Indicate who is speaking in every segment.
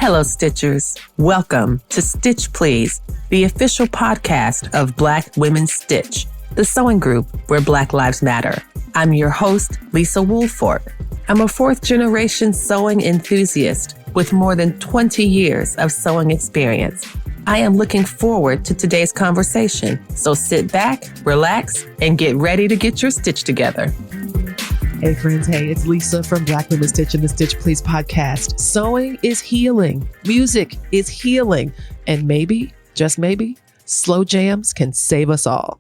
Speaker 1: Hello, Stitchers. Welcome to Stitch Please, the official podcast of Black Women Stitch, the sewing group where Black Lives Matter. I'm your host, Lisa Woolford. I'm a fourth-generation sewing enthusiast with more than 20 years of sewing experience. I am looking forward to today's conversation, so sit back, relax, and get ready to get your stitch together.
Speaker 2: Hey friends, hey, it's Lisa from Black Women Stitch and the Stitch Please podcast. Sewing is healing. Music is healing. And maybe, just maybe, slow jams can save us all.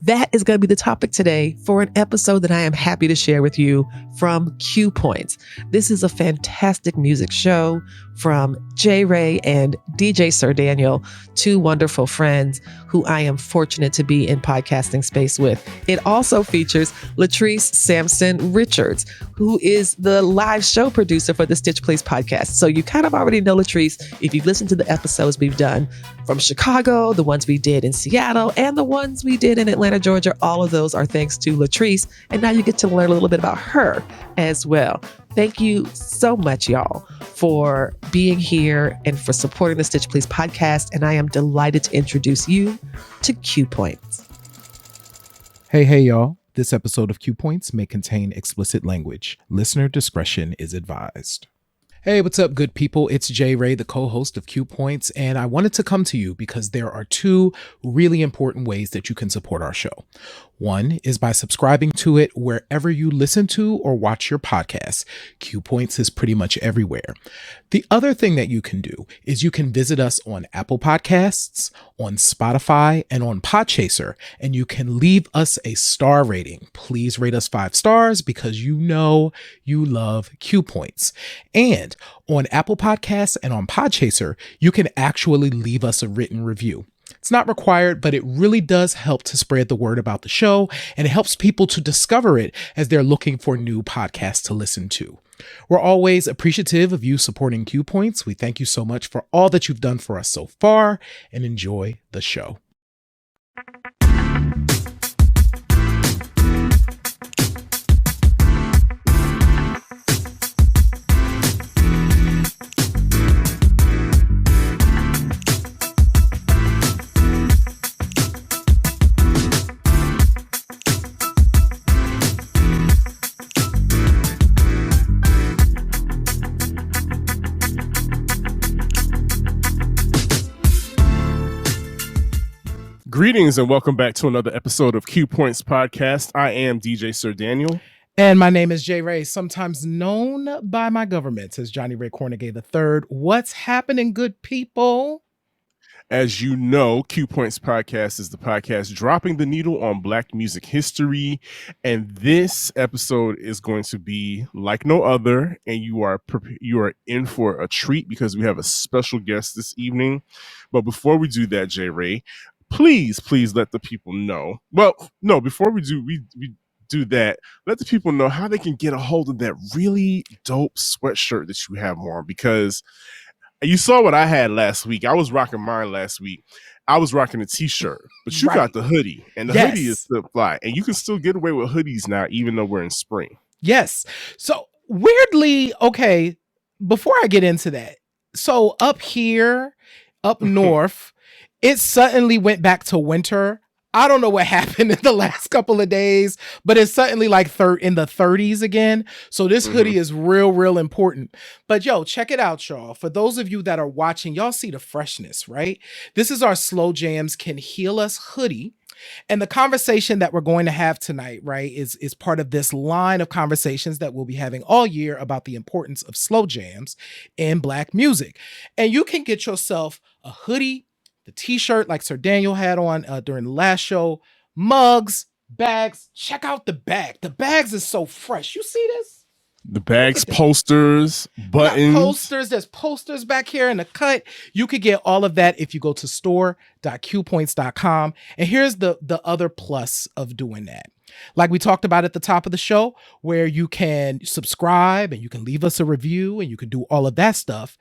Speaker 2: That is going to be the topic today for an episode that I am happy to share with you from Q Points. This is a fantastic music show from J. Ray and DJ Sir Daniel, two wonderful friends who I am fortunate to be in podcasting space with. It also features Latrice Sampson Richards, who is the live show producer for the Stitch Please podcast. So you kind of already know Latrice if you've listened to the episodes we've done from Chicago, the ones we did in Seattle, and the ones we did in Atlanta, Georgia. All of those are thanks to Latrice. And now you get to learn a little bit about her as well. Thank you so much, y'all, for being here and for supporting the Stitch Please podcast. And I am delighted to introduce you to Q Points.
Speaker 3: Hey, y'all. This episode of Q Points may contain explicit language. Listener discretion is advised. Hey, what's up, good people? It's J. Ray, the co-host of Q Points, and I wanted to come to you because there are two really important ways that you can support our show. One is by subscribing to it wherever you listen to or watch your podcasts. Q Points is pretty much everywhere. The other thing that you can do is you can visit us on Apple Podcasts, on Spotify, and on Podchaser, and you can leave us a star rating. Please rate us 5 stars because you know you love Q Points. And on Apple Podcasts and on Podchaser, you can actually leave us a written review. It's not required, but it really does help to spread the word about the show, and it helps people to discover it as they're looking for new podcasts to listen to. We're always appreciative of you supporting Q Points. We thank you so much for all that you've done for us so far, and enjoy the show.
Speaker 4: Greetings and welcome back to another episode of Q Points Podcast. I am DJ Sir Daniel.
Speaker 3: And my name is J. Ray, sometimes known by my government as Johnny Ray Cornegay III. What's happening, good people?
Speaker 4: As you know, Q Points Podcast is the podcast dropping the needle on Black music history. And this episode is going to be like no other. And you are in for a treat because we have a special guest this evening. But before we do that, J. Ray, please let the people know. Well, no, before we do that, let the people know how they can get a hold of that really dope sweatshirt that you have on, because you saw what I had last week. I was rocking mine last week. I was rocking a t-shirt, but you got the hoodie, and the hoodie is still fly, and you can still get away with hoodies now, even though we're in spring.
Speaker 3: Yes. So weirdly, okay, before I get into that, so up here, up north, it suddenly went back to winter. I don't know what happened in the last couple of days, but it's suddenly like in the 30s again. So this hoodie is real important. But yo, check it out, y'all. For those of you that are watching, y'all see the freshness, right? This is our Slow Jams Can Heal Us hoodie. And the conversation that we're going to have tonight, right, is part of this line of conversations that we'll be having all year about the importance of slow jams in Black music. And you can get yourself a hoodie, the t-shirt like Sir Daniel had on during the last show, mugs, bags. Check out the bag. The bags is so fresh. You see this?
Speaker 4: The bags, posters, buttons.
Speaker 3: Posters. There's posters back here in the cut. You could get all of that if you go to store.qpoints.com. And here's the other plus of doing that. Like we talked about at the top of the show, where you can subscribe and you can leave us a review and you can do all of that stuff.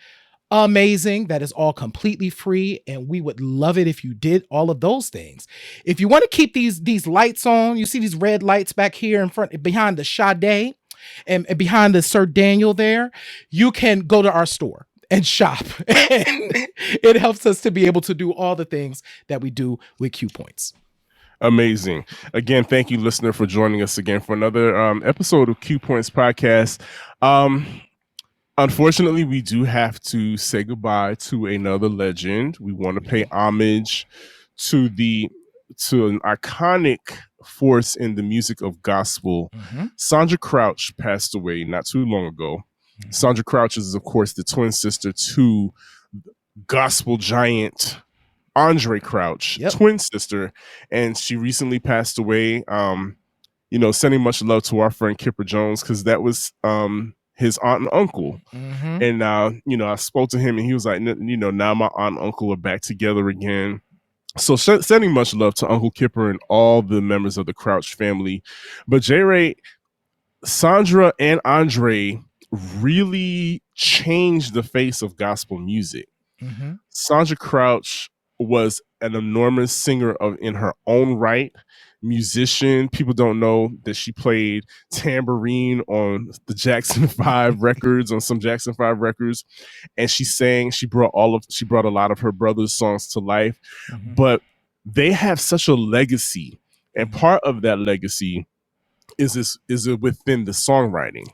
Speaker 3: Amazing. That is all completely free, and we would love it if you did all of those things. If you want to keep these lights on, you see these red lights back here in front behind the Sade and behind the Sir Daniel there, you can go to our store and shop. And it helps us to be able to do all the things that we do with Q Points.
Speaker 4: Amazing. Again, thank you, listener, for joining us again for another episode of Q Points Podcast. Unfortunately, we do have to say goodbye to another legend. We want to pay homage to an iconic force in the music of gospel. Sandra Crouch passed away not too long ago. Sandra Crouch is, of course, the twin sister to gospel giant Andre Crouch, twin sister, and she recently passed away. Sending much love to our friend Kipper Jones, because that was his aunt and uncle. And I spoke to him and he was like, now my aunt and uncle are back together again. So sending much love to Uncle Kipper and all the members of the Crouch family. But J-Ray, Sandra and Andre really changed the face of gospel music. Sandra Crouch was an enormous singer in her own right, musician. People don't know that she played tambourine on the Jackson 5 records, on some Jackson 5 records, and she sang. She brought a lot of her brother's songs to life. But they have such a legacy, and part of that legacy is within the songwriting,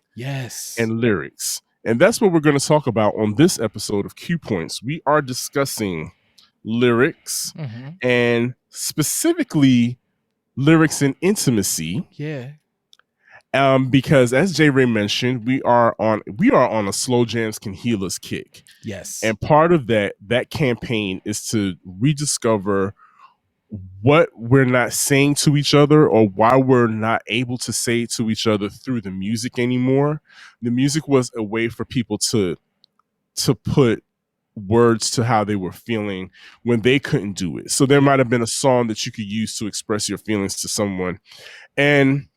Speaker 4: and lyrics. And that's what we're going to talk about on this episode of Q Points. We are discussing lyrics, and specifically lyrics and intimacy. Because as J-Ray mentioned, we are on a Slow Jams Can Heal Us kick. And part of that campaign is to rediscover what we're not saying to each other, or why we're not able to say to each other through the music anymore. The music was a way for people to put words to how they were feeling when they couldn't do it. So there might have been a song that you could use to express your feelings to someone, and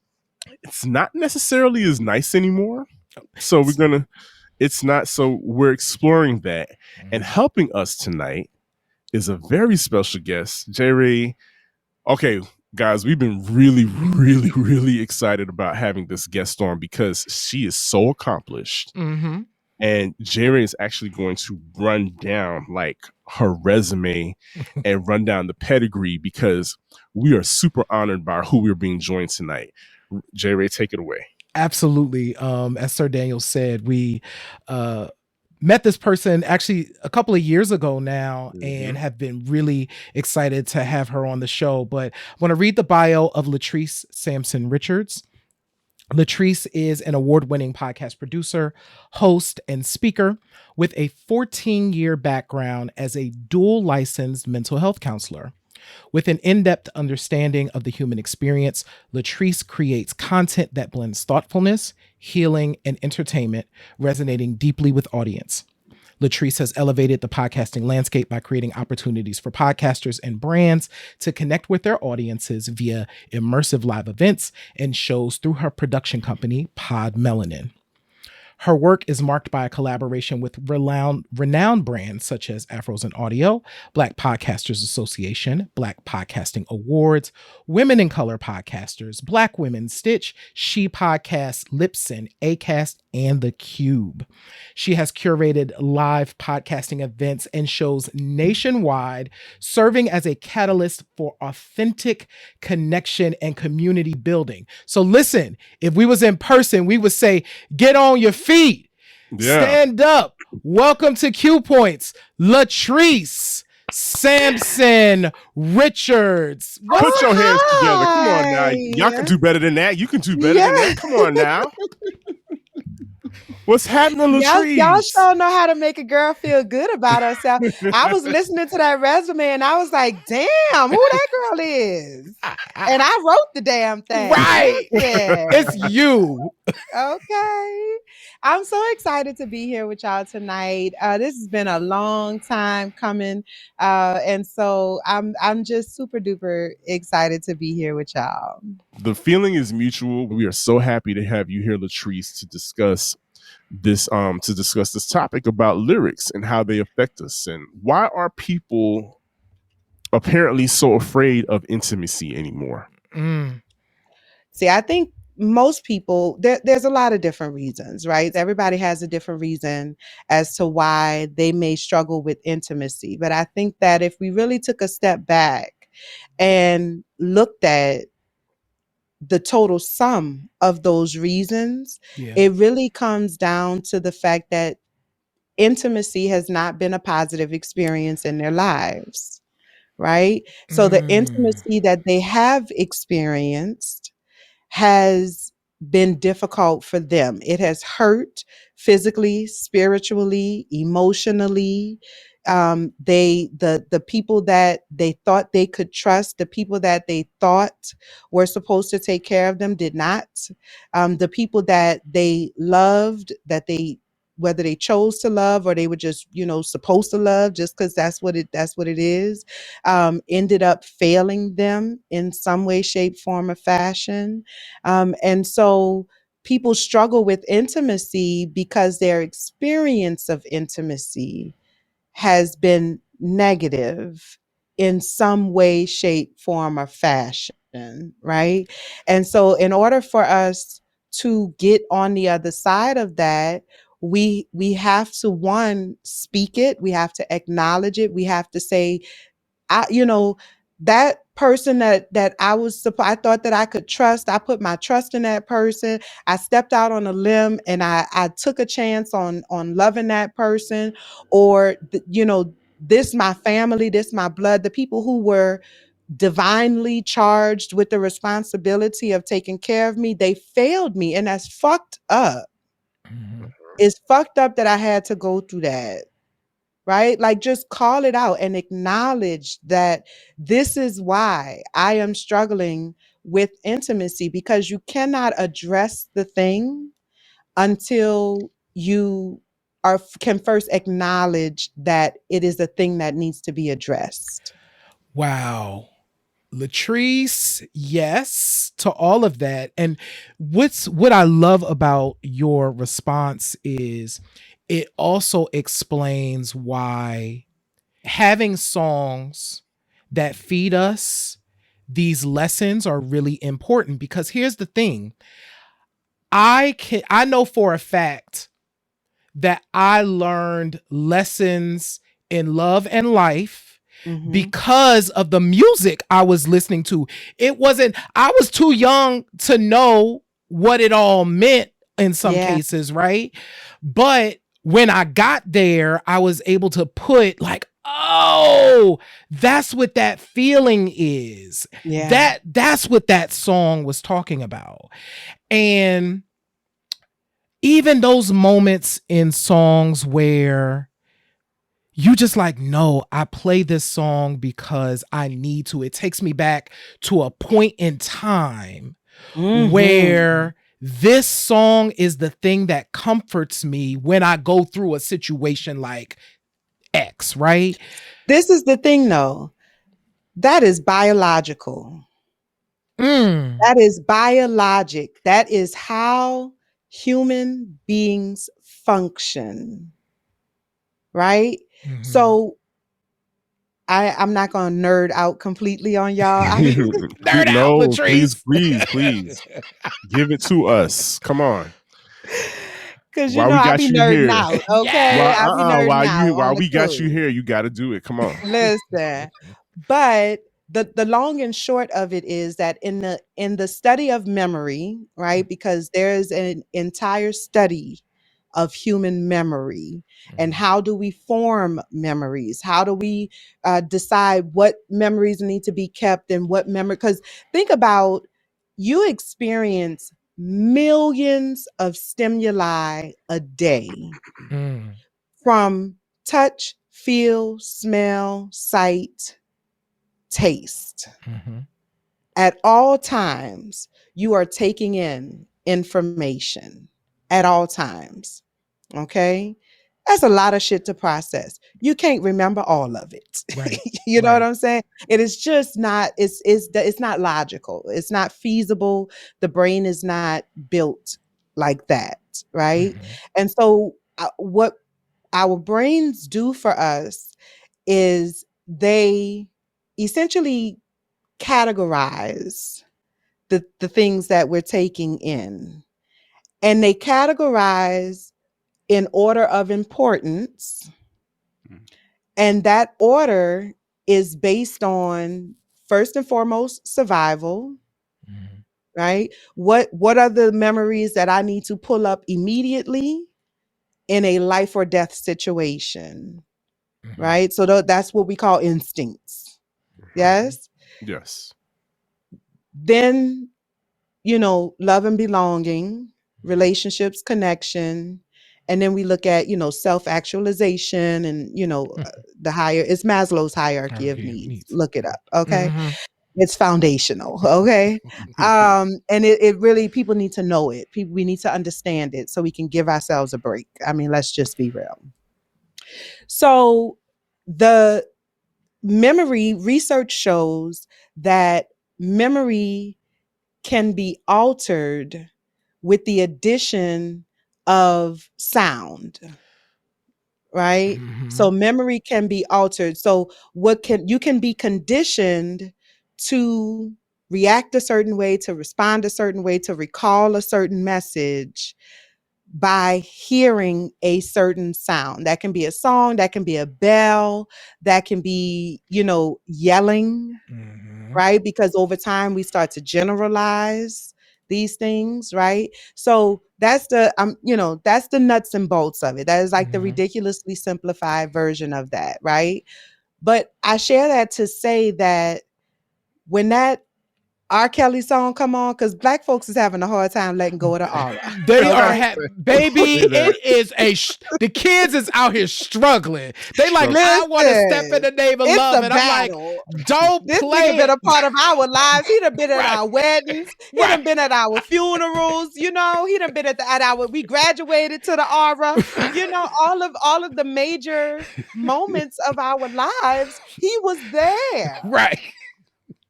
Speaker 4: it's not necessarily as nice anymore. So we're exploring that. And helping us tonight is a very special guest, J-Ray. Okay, guys, we've been really, really, really excited about having this guest on because she is so accomplished. And J-Ray is actually going to run down like her resume and run down the pedigree, because we are super honored by who we're being joined tonight. J-Ray, take it away.
Speaker 3: Absolutely. As Sir Daniel said, we met this person actually a couple of years ago now, and have been really excited to have her on the show. But I want to read the bio of Latrice Sampson Richards. Latrice is an award-winning podcast producer, host, and speaker with a 14-year background as a dual-licensed mental health counselor. With an in-depth understanding of the human experience, Latrice creates content that blends thoughtfulness, healing, and entertainment, resonating deeply with audience. Latrice has elevated the podcasting landscape by creating opportunities for podcasters and brands to connect with their audiences via immersive live events and shows through her production company, Pod Melanin. Her work is marked by a collaboration with renowned brands such as Afros and Audio, Black Podcasters Association, Black Podcasting Awards, Women in Color Podcasters, Black Women Stitch, She Podcasts, Lipson, Acast, and The Cube. She has curated live podcasting events and shows nationwide, serving as a catalyst for authentic connection and community building. So listen, if we was in person, we would say, get on your feet, stand up. Welcome to Q Points, Latrice Sampson Richards.
Speaker 4: Put your hands together. Come on now. Y'all can do better than that. You can do better than that. Come on now. What's happening, Latrice?
Speaker 5: Y'all sure know how to make a girl feel good about herself. I was listening to that resume and I was like, damn, who that girl is. And I wrote the damn thing.
Speaker 3: Right. It's you.
Speaker 5: Okay. I'm so excited to be here with y'all tonight. This has been a long time coming. And so I'm just super duper excited to be here with y'all.
Speaker 4: The feeling is mutual. We are so happy to have you here, Latrice, to discuss this topic about lyrics and how they affect us, and why are people apparently so afraid of intimacy anymore.
Speaker 5: See, I think most people, there's a lot of different reasons, right? Everybody has a different reason as to why they may struggle with intimacy. But I think that if we really took a step back and looked at the total sum of those reasons,
Speaker 3: Yeah.
Speaker 5: it really comes down to the fact that intimacy has not been a positive experience in their lives, right? So the
Speaker 3: Mm.
Speaker 5: intimacy that they have experienced has been difficult for them. It has hurt physically, spiritually, emotionally. The people that they thought they could trust, the people that they thought were supposed to take care of them, did not. The people that they loved, that they, whether they chose to love or they were just, supposed to love just because that's what it is, ended up failing them in some way, shape, form, or fashion. And so people struggle with intimacy because their experience of intimacy has been negative in some way, shape, form, or fashion, right? And so, in order for us to get on the other side of that, we have to, one, speak it, we have to acknowledge it, we have to say, I, that person that I thought that I could trust, I put my trust in that person. I stepped out on a limb and I took a chance on loving that person, or this my family, this my blood, the people who were divinely charged with the responsibility of taking care of me, they failed me, and that's fucked up.
Speaker 3: Mhm.
Speaker 5: It's fucked up that I had to go through that, right? Like, just call it out and acknowledge that this is why I am struggling with intimacy, because you cannot address the thing until you can first acknowledge that it is a thing that needs to be addressed.
Speaker 3: Wow. Latrice, yes to all of that. And what I love about your response is it also explains why having songs that feed us these lessons are really important, because here's the thing. I know for a fact that I learned lessons in love and life
Speaker 5: Hmm.
Speaker 3: because of the music I was listening to. I was too young to know what it all meant in some
Speaker 5: Yeah,
Speaker 3: cases, right? But when I got there, I was able to put like, oh, that's what that feeling is.
Speaker 5: yeah.
Speaker 3: That's what that song was talking about. And even those moments in songs where you just like, no, I play this song because I need to. It takes me back to a point in time
Speaker 5: Hmm.
Speaker 3: where this song is the thing that comforts me when I go through a situation like X, right?
Speaker 5: This is the thing, though. That is biological.
Speaker 3: Mm.
Speaker 5: That is biologic. That is how human beings function, right?
Speaker 3: Mhm.
Speaker 5: So I'm not gonna nerd out completely on y'all. I mean,
Speaker 3: Nerd out,
Speaker 4: No, please,
Speaker 3: Latrice.
Speaker 4: please, please give it to us. Come on.
Speaker 5: because
Speaker 4: While we
Speaker 5: I
Speaker 4: got
Speaker 5: be
Speaker 4: you
Speaker 5: nerding
Speaker 4: here,
Speaker 5: out, okay? I be nerding out on
Speaker 4: while
Speaker 5: the
Speaker 4: we got you
Speaker 5: cool.
Speaker 4: here, you got to do it. Come on.
Speaker 5: Listen, but the long and short of it is that in the study of memory, right? Because there's an entire study of human memory, and
Speaker 3: Mhm.
Speaker 5: how do we form memories? How do we decide what memories need to be kept and what memory? Because think about, you experience millions of stimuli a day,
Speaker 3: Mm.
Speaker 5: from touch, feel, smell, sight, taste.
Speaker 3: Mhm.
Speaker 5: At all times, you are taking in information at all times. Okay. That's a lot of shit to process. You can't remember all of it.
Speaker 3: Right.
Speaker 5: You know what
Speaker 3: Right.
Speaker 5: I'm saying? It is just not, it's not logical. It's not feasible. The brain is not built like that. Right.
Speaker 3: Mhm.
Speaker 5: And so, what our brains do for us is they essentially categorize the things that we're taking in. And they categorize in order of importance. And that order is based on, first and foremost, survival, right? What are the memories that I need to pull up immediately in a life or death situation, right? So that's what we call instincts. Yes.
Speaker 4: Yes.
Speaker 5: Then, love and belonging, relationships, connection. And then we look at, self-actualization and, the higher, it's Maslow's hierarchy of needs. Look it up. Okay. It's foundational. Okay. And it really, people need to know it. We need to understand it so we can give ourselves a break. I mean, let's just be real. So the memory research shows that memory can be altered with the addition of sound, right? So memory can be altered. So you can be conditioned to react a certain way, to respond a certain way, to recall a certain message by hearing a certain sound. That can be a song, that can be a bell, that can be, yelling, right? Because over time we start to generalize these things, right? So that's that's the nuts and bolts of it. That is like the ridiculously simplified version of that, right? But I share that to say that when that R. Kelly song come on, because Black folks is having a hard time letting go of the aura.
Speaker 3: They are,
Speaker 5: Okay?
Speaker 3: baby. It is the kids is out here struggling. They like, I want to step in the name of love, and
Speaker 5: battle.
Speaker 3: I'm like, don't
Speaker 5: This
Speaker 3: play.
Speaker 5: Nigga been a part of our lives. He done been at our weddings. He done been at our funerals. He done been at our. We graduated to the aura. All of the major moments of our lives. He was there.
Speaker 3: Right.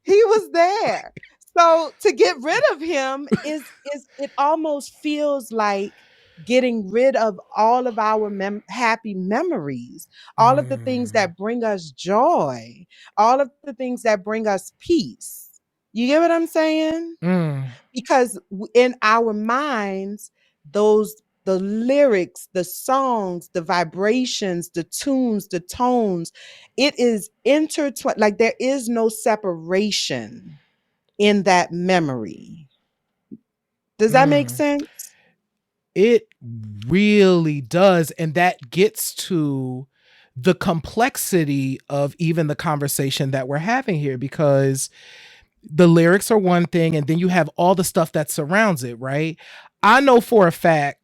Speaker 5: He was there. So to get rid of him is it almost feels like getting rid of all of our happy memories, all of the things that bring us joy, all of the things that bring us peace. You get what I'm saying? Because in our minds, the lyrics, the songs, the vibrations, the tunes, the tones, it is intertwined. Like there is no separation in that memory. Does that make sense?
Speaker 3: It really does. And that gets to the complexity of even the conversation that we're having here, because the lyrics are one thing, and then you have all the stuff that surrounds it, right? I know for a fact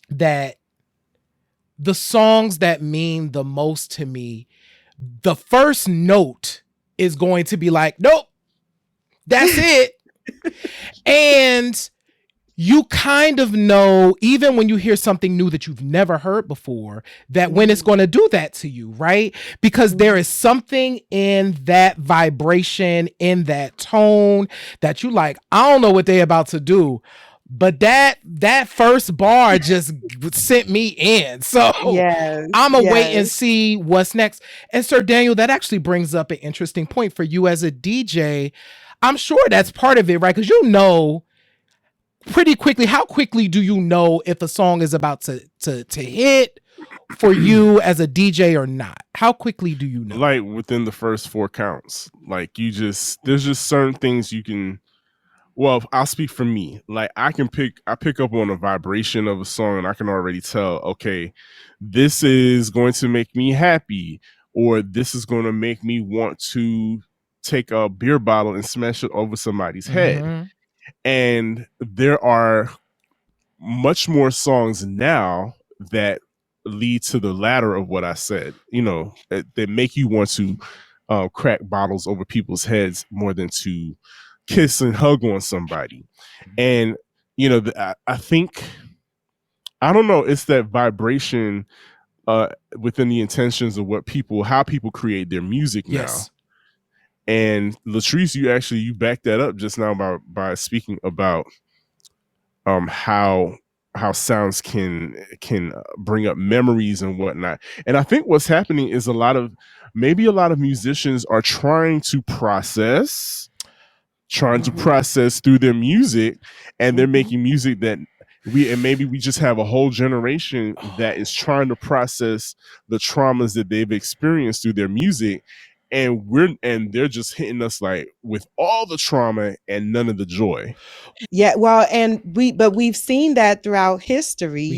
Speaker 3: that the songs that mean the most to me, the first note is going to be like, nope, that's it. And you kind of know, even when you hear something new that you've never heard before, that when it's going to do that to you, right? Because there is something in that vibration, in that tone that you like, I don't know what they're about to do, but that first bar just sent me in. So I'm going to wait and see what's next. And Sir Daniel, that actually brings up an interesting point for you as a DJ. I'm sure that's part of it, right? Because pretty quickly, how quickly do you know if a song is about to hit for you as a DJ or not? How quickly do you know?
Speaker 4: Like within the first 4 counts. Like there's just certain things you can. Well, I'll speak for me. Like I pick up on a vibration of a song and I can already tell, okay, this is going to make me happy, or this is going to make me want to take a beer bottle and smash it over somebody's head. And there are much more songs now that lead to the latter of what I said, that make you want to crack bottles over people's heads more than to kiss and hug on somebody. And, I think, I don't know, it's that vibration within the intentions of how people create their music now. And Latrice, you backed that up just now by speaking about how sounds can bring up memories and whatnot. And I think what's happening is a lot of musicians are trying to process trying to process through their music, and they're making music that maybe we just have a whole generation that is trying to process the traumas that they've experienced through their music, and they're just hitting us like with all the trauma and none of the joy.
Speaker 5: Yeah, well, but we've seen that throughout history,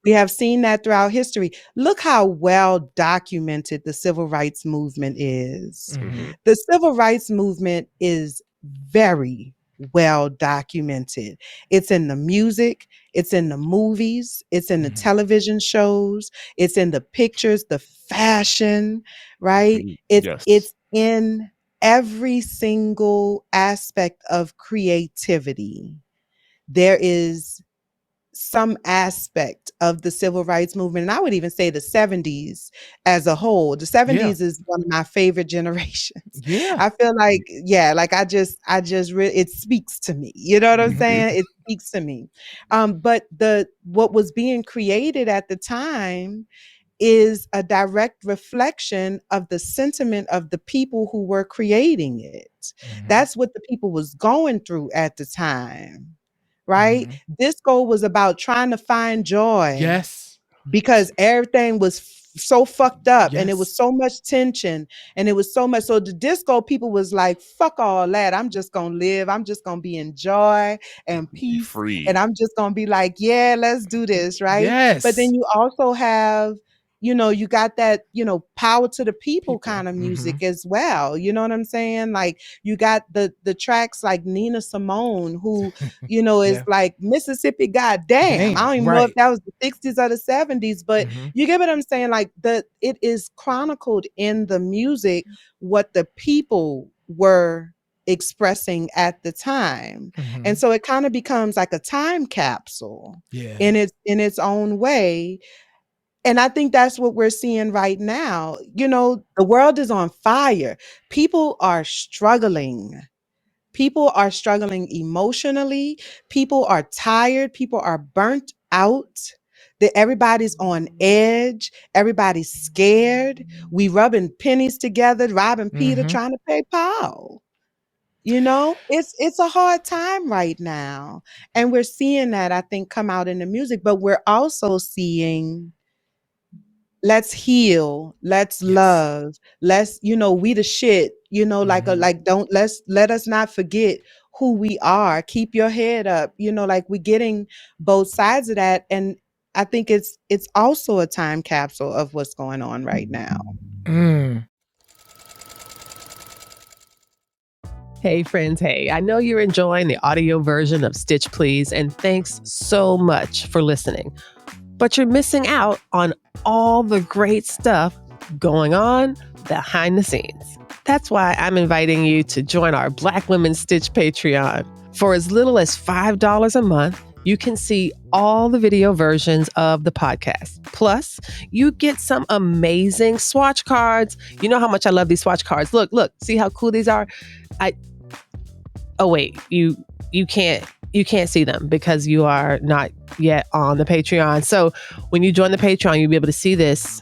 Speaker 5: we have seen that throughout history. Look how well documented the civil rights movement is. The civil rights movement is very well documented. It's in the music, it's in the movies, it's in the television shows, it's in the pictures, the fashion, right? It's in every single aspect of creativity. There is some aspect of the civil rights movement, and I would even say the 70s as a whole. The 70s is one of my favorite generations. I feel like, it speaks to me. You know what I'm saying? It speaks to me. But what was being created at the time is a direct reflection of the sentiment of the people who were creating it. That's what the people was going through at the time, right? Disco was about trying to find joy.
Speaker 3: Yes.
Speaker 5: Because everything was so fucked up and it was so much tension and it was so much. So the disco people was like, fuck all that. I'm just going to live. I'm just going to be in joy and peace.
Speaker 4: Free.
Speaker 5: And I'm just going to be like, yeah, let's do this. Right.
Speaker 3: Yes.
Speaker 5: But then you also have, you got that, power to the people kind of music as well. You know what I'm saying? Like you got the tracks like Nina Simone, who, is like Mississippi, goddamn. I don't even know if that was the 60s or the 70s, but you get what I'm saying? Like it is chronicled in the music what the people were expressing at the time. And so it kind of becomes like a time capsule in its own way. And I think that's what we're seeing right now. The world is on fire. People are struggling. People are struggling emotionally. People are tired. People are burnt out. Everybody's on edge. Everybody's scared. We rubbing pennies together, robbing Peter, trying to pay Paul. It's a hard time right now. And we're seeing that, I think, come out in the music. But we're also seeing, let's heal, let's love, let's, we the shit, let us not forget who we are. Keep your head up. Like we're getting both sides of that. And I think it's also a time capsule of what's going on right now.
Speaker 2: Hey friends, hey, I know you're enjoying the audio version of Stitch Please, and thanks so much for listening. But you're missing out on all the great stuff going on behind the scenes. That's why I'm inviting you to join our Black Women Stitch Patreon. For as little as $5 a month, you can see all the video versions of the podcast. Plus, you get some amazing swatch cards. You know how much I love these swatch cards. Look, see how cool these are? Oh wait, you can't see them because you are not yet on the Patreon. So when you join the Patreon, you'll be able to see this,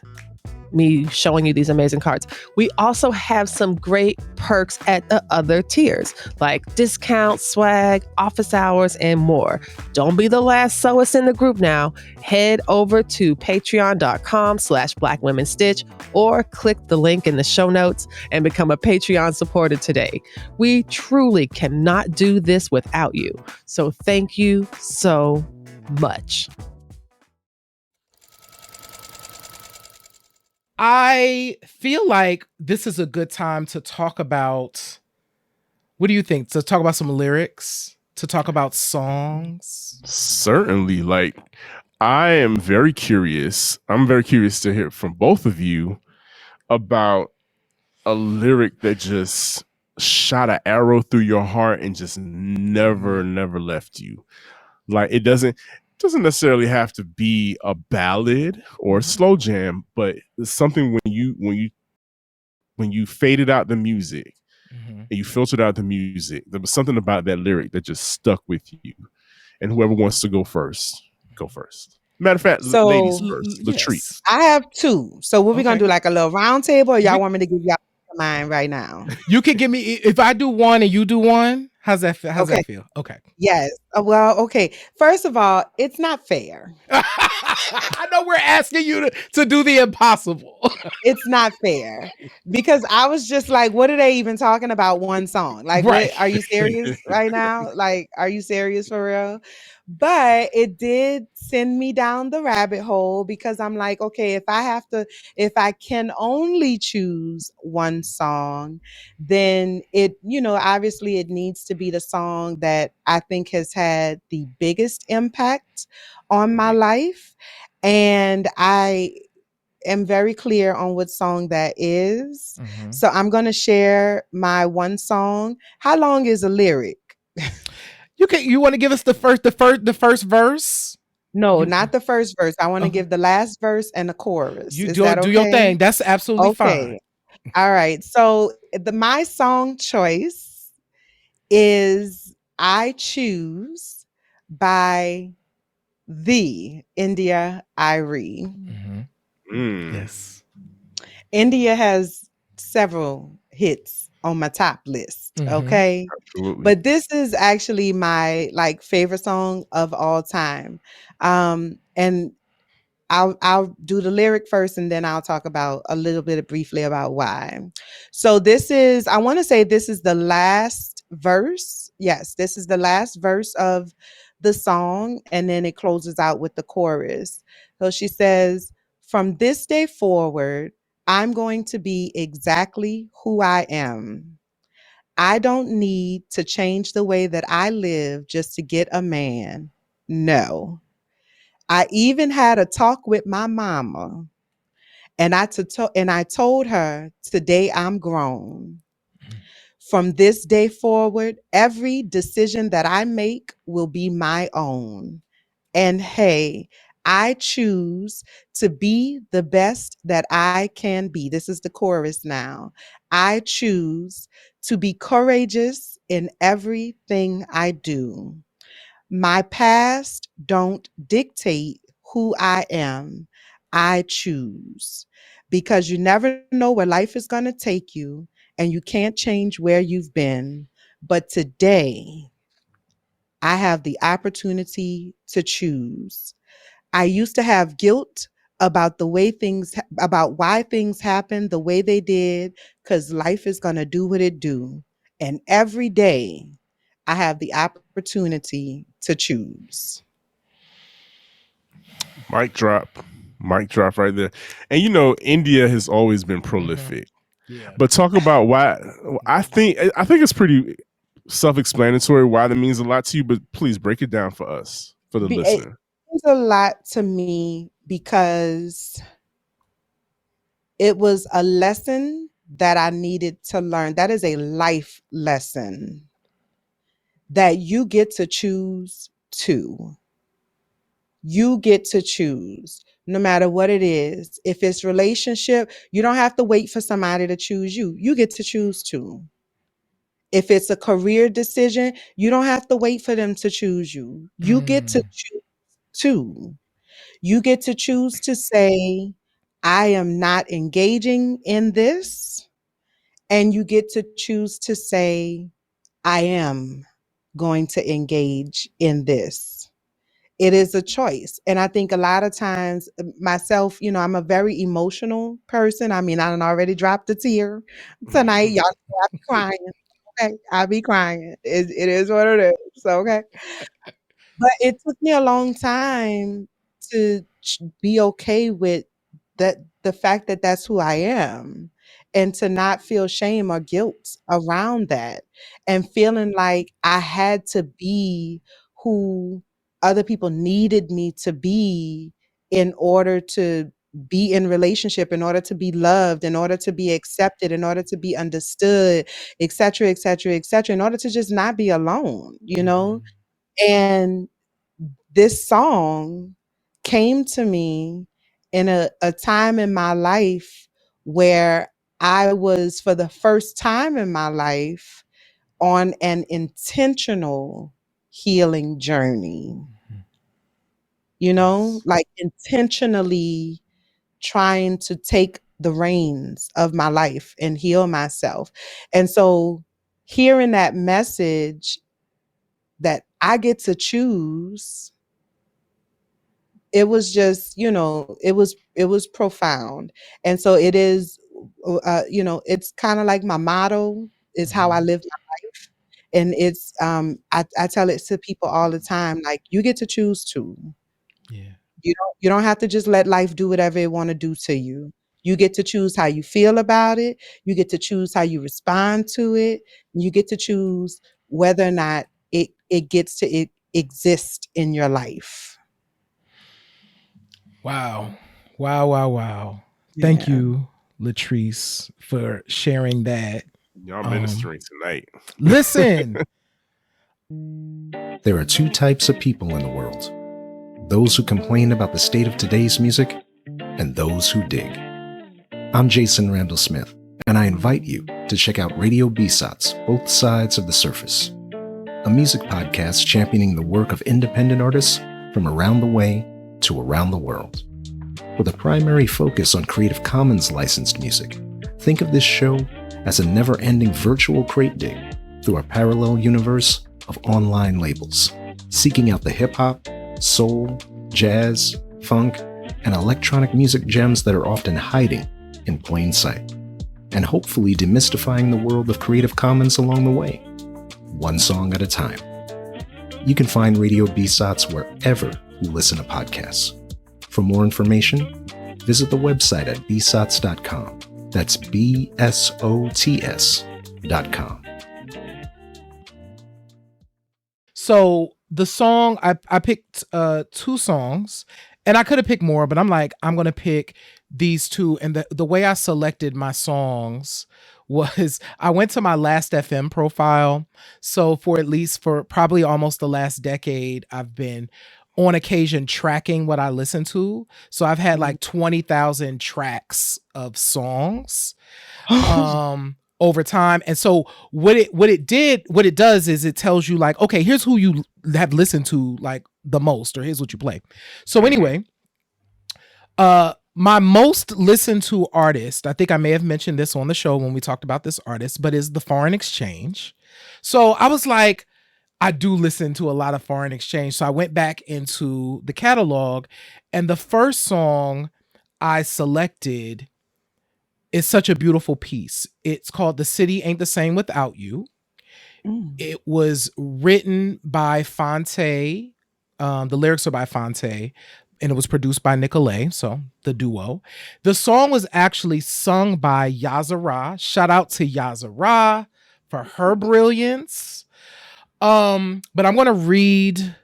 Speaker 2: me showing you these amazing cards. We also have some great perks at the other tiers, like discounts, swag, office hours, and more. Don't be the last sewist in the group now. Head over to patreon.com/blackwomenstitch or click the link in the show notes and become a Patreon supporter today. We truly cannot do this without you. So thank you so much.
Speaker 3: I feel like this is a good time to talk about, what do you think? To talk about some lyrics, to talk about songs?
Speaker 4: Certainly. Like, I am very curious. I'm very curious to hear from both of you about a lyric that just shot an arrow through your heart and just never left you. Like, it doesn't necessarily have to be a ballad or a slow jam, but it's something when you faded out the music and you filtered out the music, there was something about that lyric that just stuck with you. And whoever wants to go first, go first. Matter of fact,
Speaker 5: So,
Speaker 4: ladies first. Latrice.
Speaker 5: I have two. So what we gonna do, like a little round table, or y'all want me to give y'all mine right now?
Speaker 3: You can give me, if I do one and you do one, How's
Speaker 5: Okay.
Speaker 3: that feel? Okay.
Speaker 5: Yes. Well, okay. First of all, it's not fair.
Speaker 3: I know we're asking you to do the impossible.
Speaker 5: It's not fair because I was just like, what are they even talking about? One song. Like,
Speaker 3: Right.
Speaker 5: what are you serious right now? Like, are you serious for real? But it did send me down the rabbit hole because I'm like, okay, if I can only choose one song, then obviously it needs to be the song that I think has had the biggest impact on my life. And I am very clear on what song that is.
Speaker 3: Mhm.
Speaker 5: So I'm going to share my one song. How long is a lyric?
Speaker 3: You want to give us the first verse?
Speaker 5: No,
Speaker 3: You
Speaker 5: not the first verse. I want to
Speaker 3: okay.
Speaker 5: give the last verse and the chorus.
Speaker 3: You
Speaker 5: Is that
Speaker 3: do your
Speaker 5: okay?
Speaker 3: thing. That's absolutely fine.
Speaker 5: Okay. All right. So my song choice is I Choose by the India Irie.
Speaker 3: Mhm.
Speaker 4: Mm,
Speaker 3: Yes.
Speaker 5: India has several hits on my top list,
Speaker 3: Mhm.
Speaker 5: okay?
Speaker 4: absolutely.
Speaker 5: But this is actually my like favorite song of all time. And I'll do the lyric first and then I'll talk about a little bit briefly about why. So I want to say this is the last verse. Yes, this is the last verse of the song and then it closes out with the chorus. So she says, "From this day forward, I'm going to be exactly who I am. I don't need to change the way that I live just to get a man. No. I even had a talk with my mama, and I told her, today I'm grown. From this day forward, every decision that I make will be my own. And hey, I choose to be the best that I can be." This is the chorus now. "I choose to be courageous in everything I do. My past don't dictate who I am. I choose." Because you never know where life is going to take you and you can't change where you've been. But today, I have the opportunity to choose. I used to have guilt about why things happened the way they did cuz life is going to do what it do. And every day I have the opportunity to choose.
Speaker 4: Mic drop. Mic drop right there. And India has always been
Speaker 3: Mhm.
Speaker 4: prolific.
Speaker 3: Yeah.
Speaker 4: But talk about why. I think it's pretty self-explanatory why that means a lot to you, but please break it down for us, for the
Speaker 5: It
Speaker 4: listener.
Speaker 5: means a lot to me because it was a lesson that I needed to learn. That is a life lesson that you get to choose too. You get to choose no matter what it is. If it's relationship, you don't have to wait for somebody to choose you. You get to choose too. If it's a career decision, you don't have to wait for them to choose you. You get to
Speaker 3: Mm.
Speaker 5: choose too. You get to choose to say, I am not engaging in this. And you get to choose to say, I am going to engage in this. It is a choice. And I think a lot of times myself, I'm a very emotional person. I mean, I done already dropped a tear tonight. Y'all know I be crying. Okay. I be crying. It is what it is. Okay. But it took me a long time to be okay with the fact that that's who I am and to not feel shame or guilt around that and feeling like I had to be who other people needed me to be in order to be in relationship, in order to be loved, in order to be accepted, in order to be understood, et cetera, et cetera, et cetera, in order to just not be alone, you know?
Speaker 3: Mhm.
Speaker 5: And this song came to me in a time in my life where I was, for the first time in my life, on an intentional healing journey,
Speaker 3: Yes.
Speaker 5: like intentionally trying to take the reins of my life and heal myself. And so hearing that message that I get to choose, it was just, it was profound. And so it is, it's kind of like my motto is how I live my life. And it's, I tell it to people all the time, like, you get to choose too.
Speaker 3: Yeah.
Speaker 5: You don't have to just let life do whatever it want to do to you. You get to choose how you feel about it. You get to choose how you respond to it. You get to choose whether or not it gets to exist in your life.
Speaker 3: Wow. Wow, wow, wow. Thank
Speaker 5: Yeah.
Speaker 3: you, Latrice, for sharing that.
Speaker 4: Y'all ministering tonight.
Speaker 3: Listen.
Speaker 6: There are two types of people in the world: those who complain about the state of today's music and those who dig. I'm Jason Randall Smith, and I invite you to check out Radio B-Sides, Both Sides of the Surface, a music podcast championing the work of independent artists from around the way to around the world. With a primary focus on Creative Commons licensed music, think of this show as a never-ending virtual crate dig through a parallel universe of online labels, seeking out the hip-hop, soul, jazz, funk, and electronic music gems that are often hiding in plain sight, and hopefully demystifying the world of Creative Commons along the way, one song at a time. You can find Radio B-Sides wherever you listen to podcasts. For more information, visit the website at bsots.com. That's BSOTS.com.
Speaker 3: So the song, I picked 2 songs, and I could have picked more, but I'm like, I'm going to pick these 2. And the way I selected my songs was I went to my Last FM profile. So for probably almost the last decade, I've been on occasion tracking what I listen to. So I've had like 20,000 tracks of songs over time. And so what it does is it tells you like, okay, here's who you have listened to like the most, or here's what you play. So anyway, my most listened to artist, I think I may have mentioned this on the show when we talked about this artist, but is the Foreign Exchange. So I was like, I do listen to a lot of Foreign Exchange. So I went back into the catalog, and the first song I selected is such a beautiful piece. It's called The City Ain't the Same Without You. It was written by Fonte. The lyrics are by Fonte, and it was produced by Nicolay, so the duo. The song was actually sung by Yazara. Shout out to Yazara for her brilliance. But I'm going to read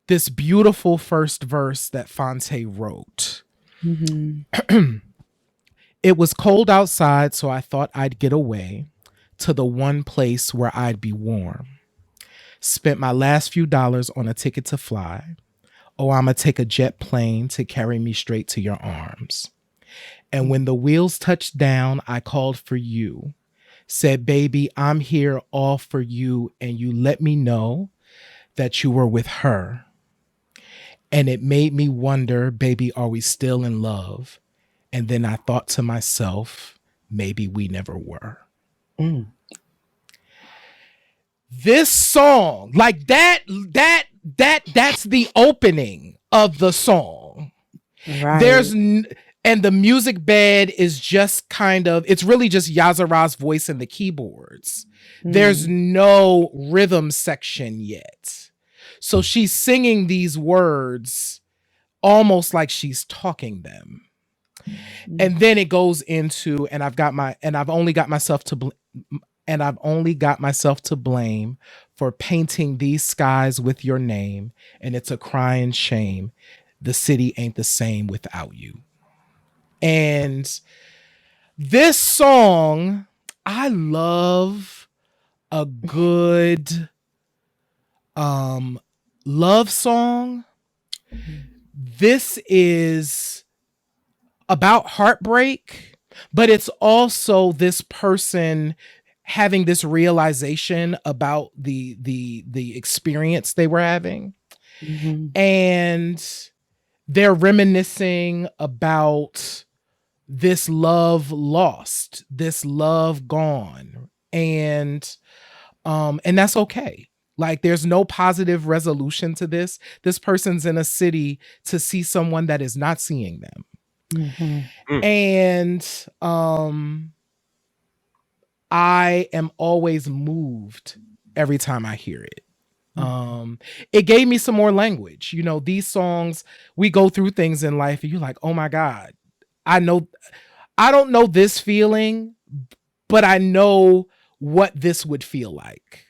Speaker 3: this beautiful first verse that Fonte wrote. It was cold outside, so I thought I'd get away to the one place where I'd be warm. Spent my last few dollars on a ticket to fly. Oh, I'ma take a jet plane to carry me straight to your arms. And when the wheels touched down, I called for you. Said, baby, I'm here all for you. And you let me know that you were with her. And it made me wonder, baby, are we still in love? And then I thought to myself, maybe we never were. This song, like that's the opening of the song.
Speaker 5: Right.
Speaker 3: And the music bed is just it's really just Yazara's voice and the keyboards. There's no rhythm section yet. So she's singing these words almost like she's talking them. And then it goes into, and I've only got myself to blame for painting these skies with your name. And it's a crying shame. The city ain't the same without you. And this song, I love a good love song. This is about heartbreak, but it's also this person having this realization about the experience they were having. And they're reminiscing about this love lost, this love gone. and that's okay. Like, there's no positive resolution to this. This person's in a city to see someone that is not seeing them.
Speaker 5: Mm-hmm.
Speaker 3: And I am always moved every time I hear it. It gave me some more language. You know, these songs, we go through things in life and you're like, oh my God, I don't know this feeling, but I know what this would feel like.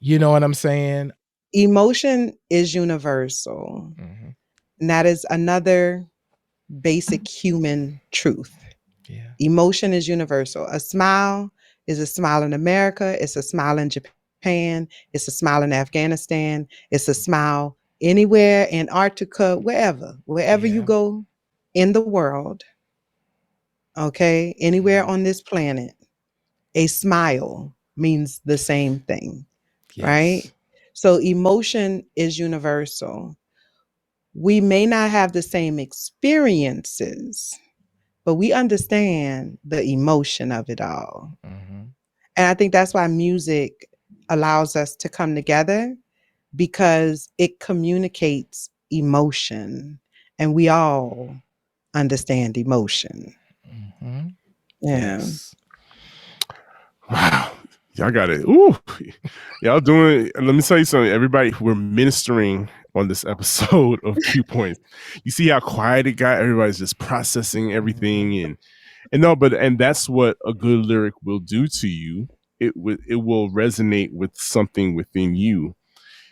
Speaker 3: You know what I'm saying?
Speaker 5: Emotion is universal.
Speaker 3: Mm-hmm.
Speaker 5: And that is another basic human truth.
Speaker 3: Yeah.
Speaker 5: Emotion is universal. A smile is a smile in America. It's a smile in Japan. It's a smile in Afghanistan. It's a smile anywhere, Antarctica, wherever you
Speaker 3: Yeah.
Speaker 5: go in the world. Okay. Anywhere
Speaker 3: Mhm.
Speaker 5: on this planet, a smile means the same thing.
Speaker 3: Yes.
Speaker 5: Right? So emotion is universal. We may not have the same experiences, but we understand the emotion of it all.
Speaker 3: Mhm.
Speaker 5: And I think that's why music allows us to come together, because it communicates emotion, and we all understand emotion.
Speaker 3: Mhm.
Speaker 5: Yeah.
Speaker 3: Yes.
Speaker 4: Wow. Y'all got it. Ooh. Y'all doing, let me tell you something. Everybody, we're ministering on this episode of Q Points. You see how quiet it got? Everybody's just processing everything, and that's what a good lyric will do to you. It will resonate with something within you.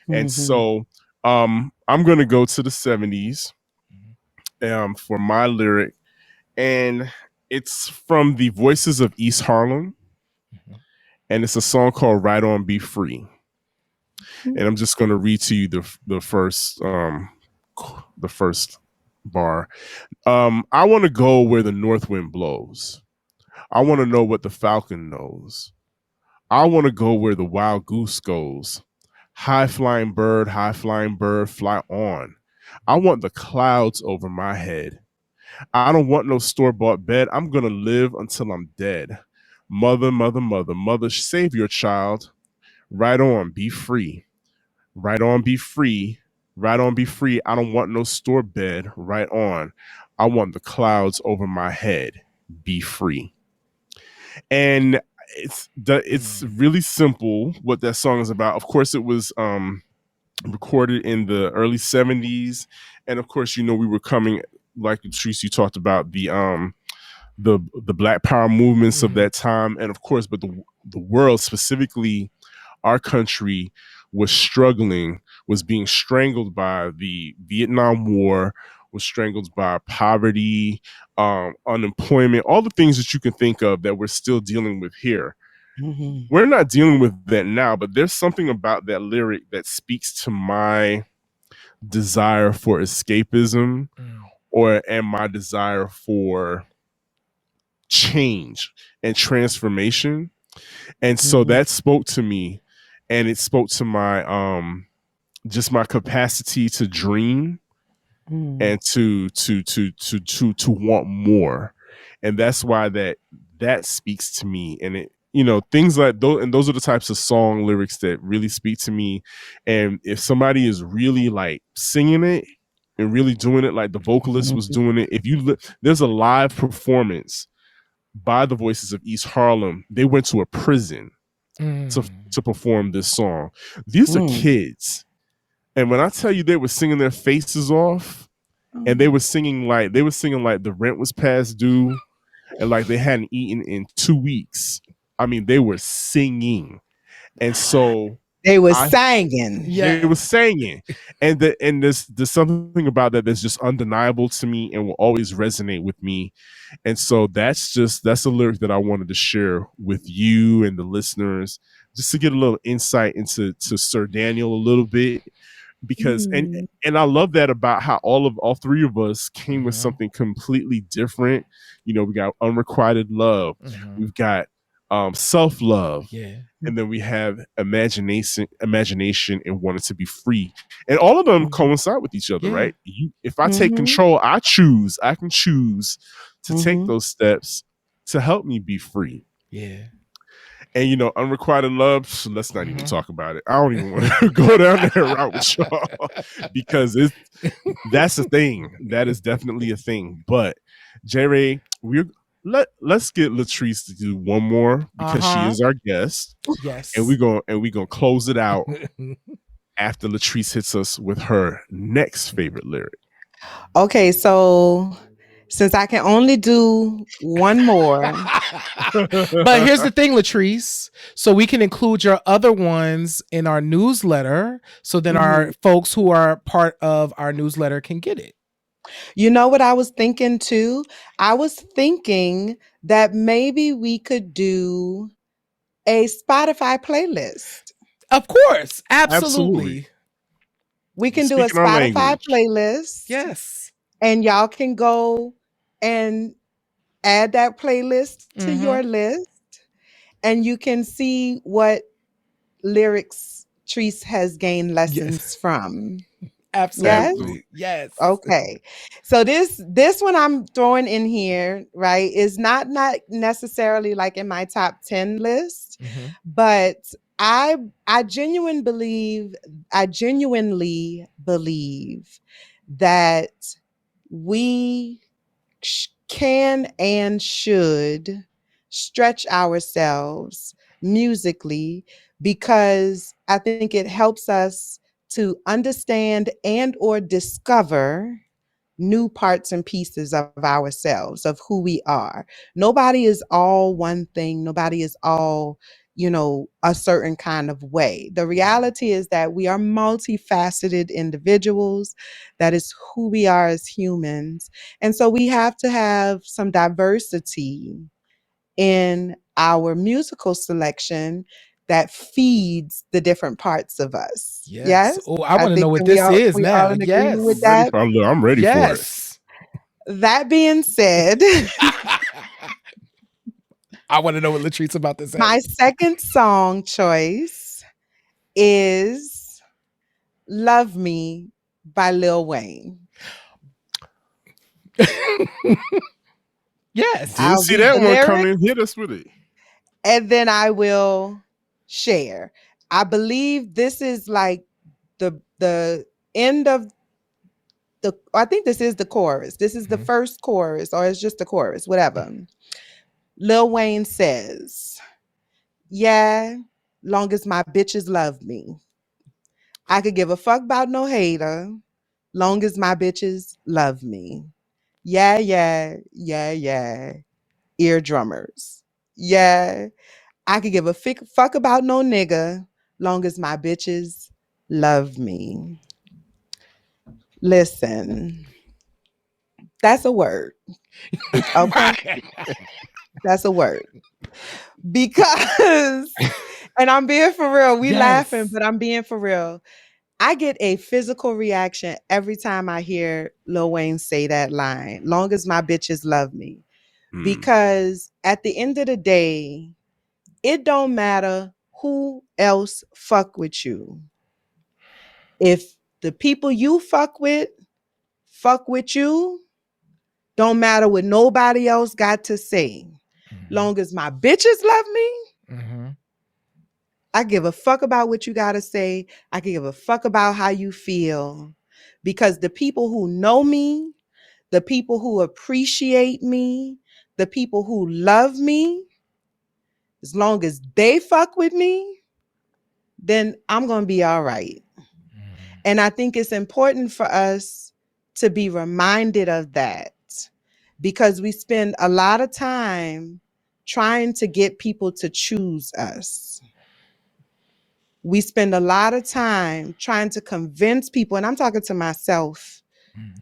Speaker 4: And
Speaker 5: Mhm.
Speaker 4: so I'm gonna go to the 70s for my lyric, and it's from the Voices of East Harlem,
Speaker 3: Mhm.
Speaker 4: and it's a song called Right On Be Free.
Speaker 5: Mhm.
Speaker 4: And I'm just gonna read to you the first bar. I want to go where the north wind blows. I want to know what the falcon knows. I want to go where the wild goose goes. High flying bird, fly on. I want the clouds over my head. I don't want no store-bought bed. I'm going to live until I'm dead. Mother, mother, mother, mother, save your child. Right on, be free. Right on, be free. Right on, be free. I don't want no store bed. Right on. I want the clouds over my head. Be free. And it's really simple what that song is about. Of course, it was recorded in the early 70s, and of course, we were coming, like Latrice, you talked about the Black Power movements of that time, and of course, but the world, specifically our country, was being strangled by the Vietnam War, was strangled by poverty, unemployment, all the things that you can think of that we're still dealing with here.
Speaker 5: Mhm.
Speaker 4: We're not dealing with that now, but there's something about that lyric that speaks to my desire for escapism, and my desire for change and transformation. And so
Speaker 5: Mhm.
Speaker 4: that spoke to me, and it spoke to my just my capacity to dream
Speaker 5: Mhm.
Speaker 4: and to want more. And that's why that speaks to me. And it, things like those, and those are the types of song lyrics that really speak to me. And if somebody is really like singing it and really doing it like the vocalist was
Speaker 5: Mhm.
Speaker 4: doing it, if you look, there's a live performance by the Voices of East Harlem. They went to a prison to perform this song. These are
Speaker 5: Mhm.
Speaker 4: kids, and when I tell you they were singing their faces off, and they were singing like the rent was past due, and like they hadn't eaten in 2 weeks. I mean, they were singing, and so
Speaker 5: They were
Speaker 4: I
Speaker 5: singing.
Speaker 4: they were singing, and there's something about that that's just undeniable to me and will always resonate with me. And so that's a lyric that I wanted to share with you and the listeners, just to get a little insight into Sir Daniel a little bit, because
Speaker 5: Mhm.
Speaker 4: and I love that about how all three of us came with something completely different. We got unrequited love, we've got self-love,
Speaker 3: Yeah.
Speaker 4: and then we have imagination and wanting to be free, and all of them
Speaker 5: Mhm.
Speaker 4: coincide with each other,
Speaker 3: Yeah.
Speaker 4: right? If I take
Speaker 5: Mhm.
Speaker 4: control, I can choose to take
Speaker 5: Mhm.
Speaker 4: those steps to help me be free.
Speaker 3: Yeah.
Speaker 4: And unrequited love, let's not even talk about it. I don't even want to go down that route with y'all because that's a thing. That is definitely a thing. But Ray, let's get Latrice to do one more because she is our guest.
Speaker 3: Yes.
Speaker 4: And we're gonna close it out after Latrice hits us with her next favorite lyric.
Speaker 5: Okay, so since I can only do one more.
Speaker 3: But here's the thing, Latrice. So we can include your other ones in our newsletter. So then our folks who are part of our newsletter can get it.
Speaker 5: You know what I was thinking too? I was thinking that maybe we could do a Spotify playlist.
Speaker 3: Of course. Absolutely.
Speaker 5: We can do a
Speaker 4: Speaking our
Speaker 5: Spotify
Speaker 4: language.
Speaker 5: playlist.
Speaker 3: Yes.
Speaker 5: And y'all can go and add that playlist to your list. And you can see what lyrics Treese has gained lessons from.
Speaker 3: Absolutely. Yes.
Speaker 5: Okay. So this one I'm throwing in here, right, is not necessarily like in my top 10 list, but I genuinely believe that we can and should stretch ourselves musically because I think it helps us to understand and or discover new parts and pieces of ourselves, of who we are. Nobody is all one thing. Nobody is all, a certain kind of way. The reality is that we are multifaceted individuals. That is who we are as humans. And so we have to have some diversity in our musical selection that feeds the different parts of us.
Speaker 3: Yes. Oh, I want to know
Speaker 5: think
Speaker 3: what
Speaker 5: that
Speaker 3: this is
Speaker 5: we
Speaker 3: now.
Speaker 5: all in
Speaker 3: Yes.
Speaker 5: agreement with that.
Speaker 4: I'm ready for it.
Speaker 5: That being said,
Speaker 3: I want to know what Latrice about this.
Speaker 5: my second song choice is Love Me by Lil Wayne.
Speaker 3: Yes.
Speaker 4: Didn't see that one coming. Hit us with it.
Speaker 5: And then I will share. I believe this is like the end of I think this is the chorus. This is the first chorus, or it's just the chorus, whatever. Lil Wayne says, yeah, long as my bitches love me. I could give a fuck about no hater, long as my bitches love me. Yeah, yeah, yeah, yeah. Ear drummers. Yeah, I could give a fuck about no nigga, long as my bitches love me. Listen, that's a word. Okay. That's a word. Because, and I'm being for real, we laughing, but I'm being for real. I get a physical reaction every time I hear Lil Wayne say that line, long as my bitches love me. Because at the end of the day, it don't matter who else fuck with you. If the people you fuck with you, don't matter what nobody else got to say. Long as my bitches love me, I give a fuck about what you got to say. I can give a fuck about how you feel. Because the people who know me, the people who appreciate me, the people who love me, as long as they fuck with me, then I'm going to be all right. And I think it's important for us to be reminded of that because we spend a lot of time trying to get people to choose us. We spend a lot of time trying to convince people, and I'm talking to myself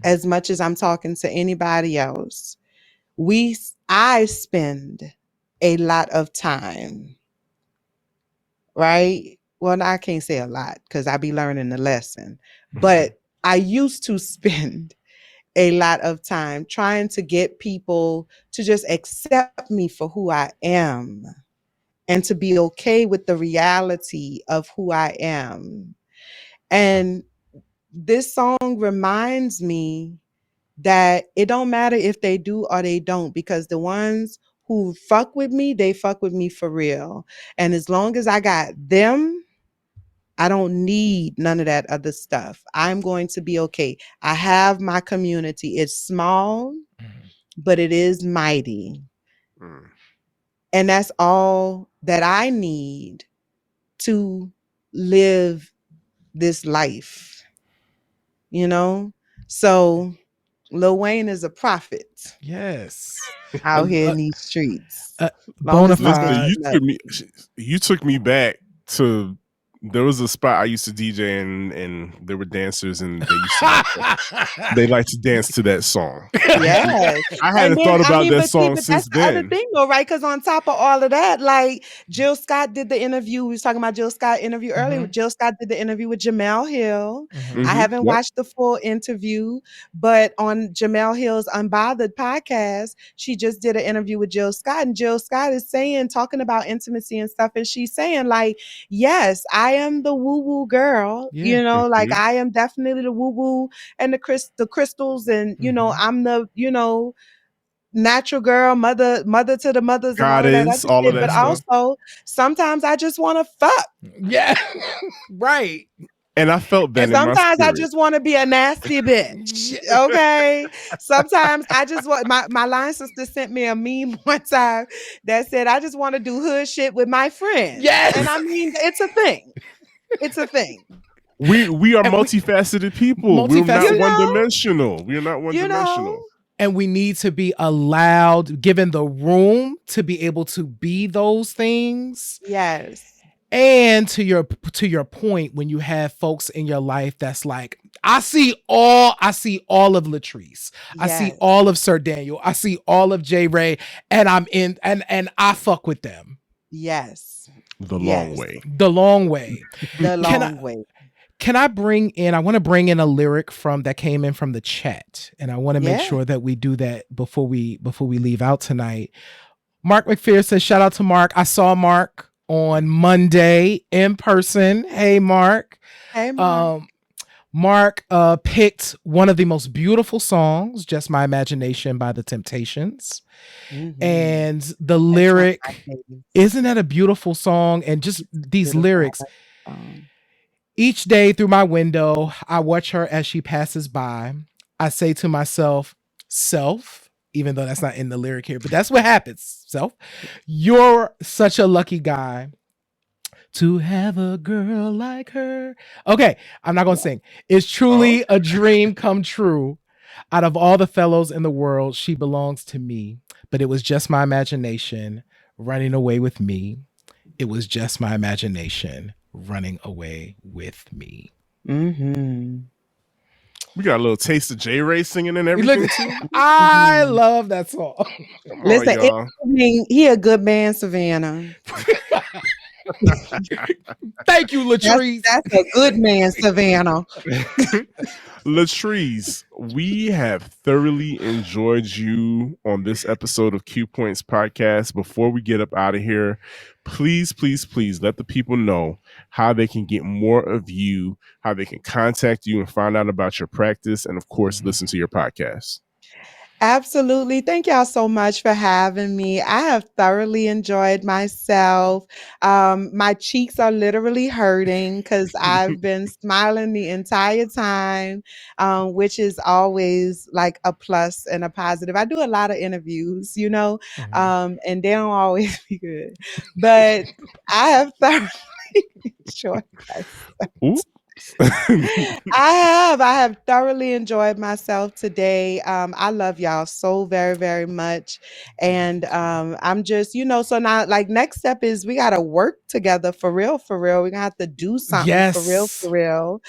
Speaker 5: as much as I'm talking to anybody else. I spend a lot of time, right? Well, I can't say a lot because I be learning the lesson, but I used to spend a lot of time trying to get people to just accept me for who I am and to be okay with the reality of who I am. And this song reminds me that it don't matter if they do or they don't, because the ones who fuck with me, they fuck with me for real. And as long as I got them, I don't need none of that other stuff. I'm going to be okay. I have my community. It's small, but it is mighty.
Speaker 4: Mm.
Speaker 5: And that's all that I need to live this life, you know? So Lil Wayne is a prophet
Speaker 3: Yes.
Speaker 5: out here in these streets. Long
Speaker 3: Bona
Speaker 5: as
Speaker 4: Listen,
Speaker 3: fide.
Speaker 4: you took me back to, there was a spot I used to DJ and there were dancers and they like to dance to that song.
Speaker 5: Yes.
Speaker 4: I hadn't thought about that
Speaker 5: but see,
Speaker 4: song
Speaker 5: but
Speaker 4: since
Speaker 5: that's the other
Speaker 4: then.
Speaker 5: thing though, right? Because on top of all of that, like Jill Scott did the interview. We was talking about Jill Scott interview earlier. Jill Scott did the interview with Jamel Hill.
Speaker 3: Mhm.
Speaker 5: I haven't
Speaker 4: Yep.
Speaker 5: watched the full interview, but on Jamel Hill's Unbothered podcast, she just did an interview with Jill Scott. And Jill Scott is talking about intimacy and stuff. And she's saying, like, yes, I am the woo-woo girl.
Speaker 3: Yeah.
Speaker 5: Like I am definitely the woo-woo and the crystals, and I'm the natural girl, mother to the mothers and all of that
Speaker 4: Goddess,
Speaker 5: other
Speaker 4: all of
Speaker 5: shit.
Speaker 4: that
Speaker 5: But
Speaker 4: stuff.
Speaker 5: also sometimes I just want to fuck.
Speaker 3: Yeah. Right.
Speaker 4: And I felt that
Speaker 5: And
Speaker 4: in my
Speaker 5: sometimes I
Speaker 4: spirit.
Speaker 5: just want to be a nasty bitch. Okay. Sometimes I just want my line sister sent me a meme one time that said, I just want to do hood shit with my friends.
Speaker 3: Yes.
Speaker 5: And I mean, it's a thing. It's a thing.
Speaker 4: We are multifaceted people. We're not
Speaker 3: Multifaceted.
Speaker 4: one dimensional. We're not one dimensional.
Speaker 3: And we need to be allowed, given the room, to be able to be those things.
Speaker 5: Yes.
Speaker 3: And to your point, when you have folks in your life that's like, I see all of Latrice. I see
Speaker 5: Yes.
Speaker 3: all of Sir Daniel. I see all of J. Ray, and I'm in and I fuck with them.
Speaker 5: Yes.
Speaker 4: The long way.
Speaker 3: The long way.
Speaker 5: The long way.
Speaker 3: Can I want to bring in a lyric that came in from the chat, and I want to make sure that we do that before we leave out tonight. Mark McPherson says, shout out to Mark. I saw Mark on Monday in person. Hey, Mark.
Speaker 5: Hey, Mark.
Speaker 3: Mark picked one of the most beautiful songs, Just My Imagination by The Temptations. Mm-hmm. And the lyric, isn't that a beautiful song? And just these lyrics. Each day through my window, I watch her as she passes by. I say to myself, self, even though that's not in the lyric here, but that's what happens. Self, you're such a lucky guy to have a girl like her. Okay, I'm not going to sing. It's truly a dream come true. Out of all the fellows in the world, she belongs to me. But it was just my imagination running away with me. It was just my imagination running away with me.
Speaker 5: Mm-hmm.
Speaker 4: We got a little taste of J. Ray singing and everything too.
Speaker 3: I love that song.
Speaker 5: Listen, he a good man, Savannah.
Speaker 3: Thank you, Latrice.
Speaker 5: That's a good man, Savannah.
Speaker 4: Latrice, we have thoroughly enjoyed you on this episode of Q Points Podcast. Before we get up out of here, please let the people know how they can get more of you, how they can contact you and find out about your practice, and of course, listen to your podcast.
Speaker 5: Absolutely. Thank y'all so much for having me. I have thoroughly enjoyed myself. My cheeks are literally hurting because I've been smiling the entire time, which is always like a plus and a positive. I do a lot of interviews, and they don't always be good, but I have thoroughly enjoyed myself. I have thoroughly enjoyed myself today. I love y'all so very, very much. And I'm just, so now like next step is we gotta work together for real. We're gonna have to do something for real.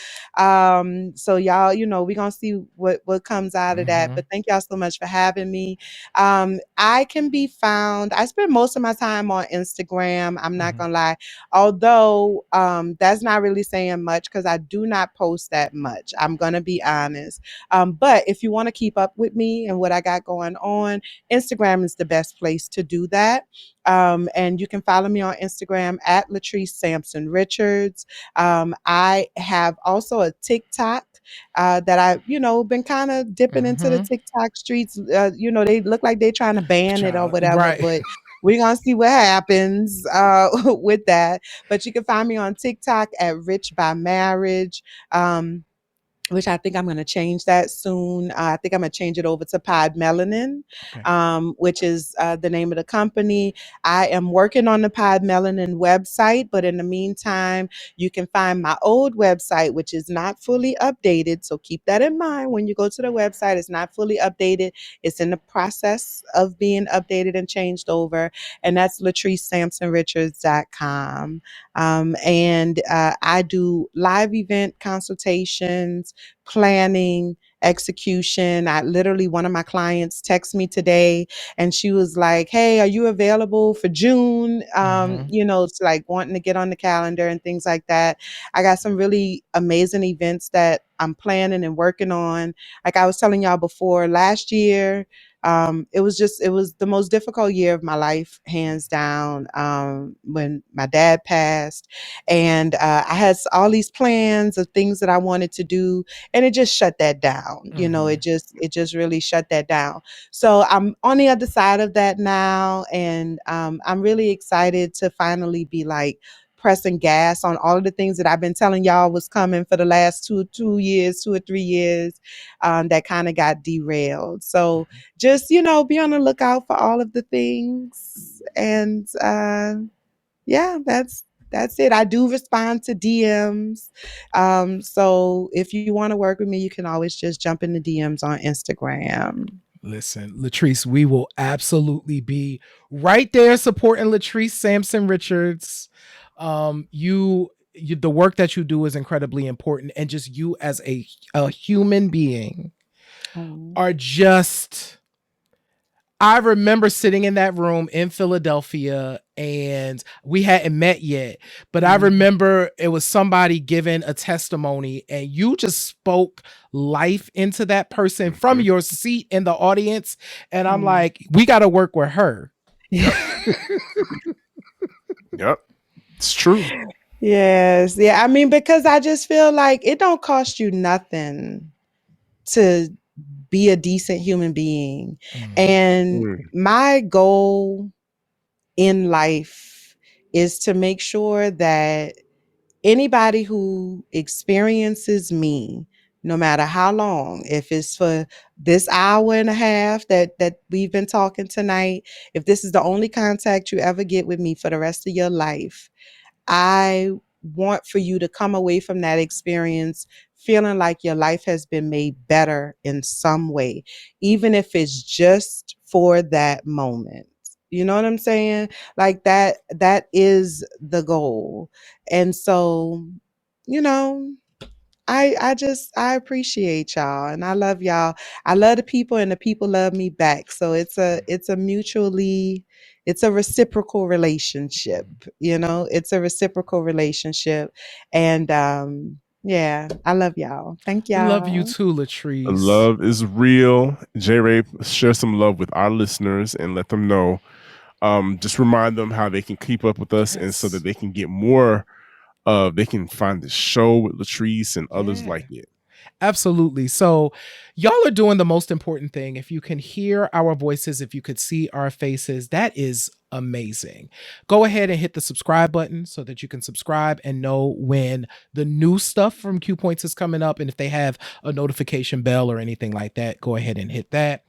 Speaker 5: So y'all, we're gonna see what comes out of that. But thank y'all so much for having me. I can be found, I spend most of my time on Instagram. I'm not gonna lie. Although that's not really saying much because I I do not post that much. I'm going to be honest. But if you want to keep up with me and what I got going on, Instagram is the best place to do that. And you can follow me on Instagram at Latrice Sampson Richards. I have also a TikTok that I, been kind of dipping into the TikTok streets. They look like they're trying to ban it or whatever,
Speaker 3: Right.
Speaker 5: but we're going to see what happens with that. But you can find me on TikTok at Rich by Marriage. Which I think I'm going to change that soon. I think I'm going to change it over to Pod Melanin,
Speaker 3: Okay.
Speaker 5: which is the name of the company. I am working on the Pod Melanin website, but in the meantime, you can find my old website, which is not fully updated. So keep that in mind when you go to the website. It's not fully updated. It's in the process of being updated and changed over. And that's latricesampsonrichards.com. And I do live event consultations, planning, execution. One of my clients texted me today and she was like, "Hey, are you available for June?" It's like wanting to get on the calendar and things like that. I got some really amazing events that I'm planning and working on. Like I was telling y'all before, last year, it was the most difficult year of my life, hands down, when my dad passed. And I had all these plans of things that I wanted to do, and it just shut that down. It just really shut that down. So I'm on the other side of that now, and I'm really excited to finally be like pressing gas on all of the things that I've been telling y'all was coming for the last 2 or 3 years, that kind of got derailed. So just, be on the lookout for all of the things. And yeah, that's it. I do respond to DMs. So if you want to work with me, you can always just jump in the DMs on Instagram.
Speaker 3: Listen, Latrice, we will absolutely be right there supporting Latrice Sampson Richards. You the work that you do is incredibly important, and just you as a human being are just. I remember sitting in that room in Philadelphia, and we hadn't met yet, but I remember it was somebody giving a testimony, and you just spoke life into that person from your seat in the audience. And I'm like, we got to work with her.
Speaker 4: Yep. It's true.
Speaker 5: Yes. Yeah. I mean, because I just feel like it don't cost you nothing to be a decent human being. And my goal in life is to make sure that anybody who experiences me, no matter how long, if it's for this hour and a half that we've been talking tonight, if this is the only contact you ever get with me for the rest of your life, I want for you to come away from that experience feeling like your life has been made better in some way, even if it's just for that moment. You know what I'm saying? Like that is the goal. And so, you know, I appreciate y'all and I love y'all. I love the people and the people love me back. So it's a reciprocal relationship, it's a reciprocal relationship. And yeah, I love y'all. Thank y'all.
Speaker 3: Love you too, Latrice.
Speaker 4: Love is real. J. Ray, share some love with our listeners and let them know. Just remind them how they can keep up with us, and so that they can get more they can find the show with Latrice and others like it.
Speaker 3: Absolutely. So y'all are doing the most important thing. If you can hear our voices, if you could see our faces, that is amazing. Go ahead and hit the subscribe button so that you can subscribe and know when the new stuff from Q Points is coming up. And if they have a notification bell or anything like that, go ahead and hit that.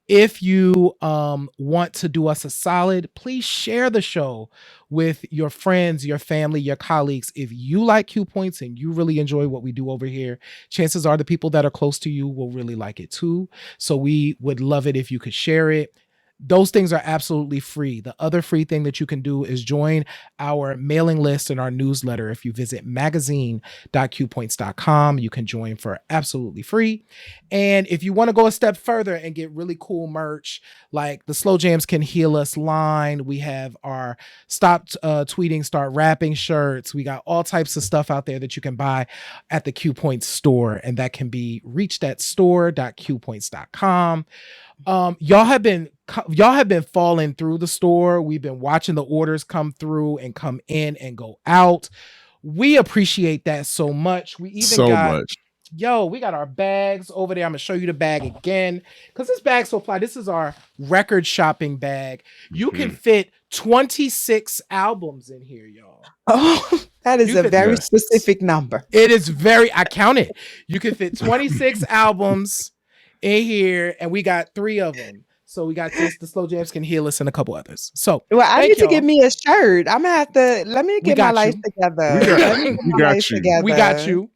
Speaker 3: If you want to do us a solid, please share the show with your friends, your family, your colleagues. If you like Q Points and you really enjoy what we do over here, chances are the people that are close to you will really like it too. So we would love it if you could share it. Those things are absolutely free. The other free thing that you can do is join our mailing list and our newsletter. If you visit magazine.qpoints.com, you can join for absolutely free. And if you want to go a step further and get really cool merch, like the Slow Jams Can Heal Us line, we have our Stop Tweeting, Start Rapping shirts. We got all types of stuff out there that you can buy at the Q Points store, and that can be reached at store.qpoints.com. Y'all have been falling through the store. We've been watching the orders come through and come in and go out. We appreciate that so much. We even we got our bags over there. I'm gonna show you the bag again because this bag's so fly. This is our record shopping bag. You can fit 26 albums in here, y'all.
Speaker 5: Oh, that is a very specific number.
Speaker 3: It is I counted. You can fit 26 albums in here, and we got 3 of them. So we got this, the Slow Jams Can Heal Us, and a couple others. So
Speaker 5: I need to get me a shirt. I'm gonna have to let me get my life together.
Speaker 3: We got you.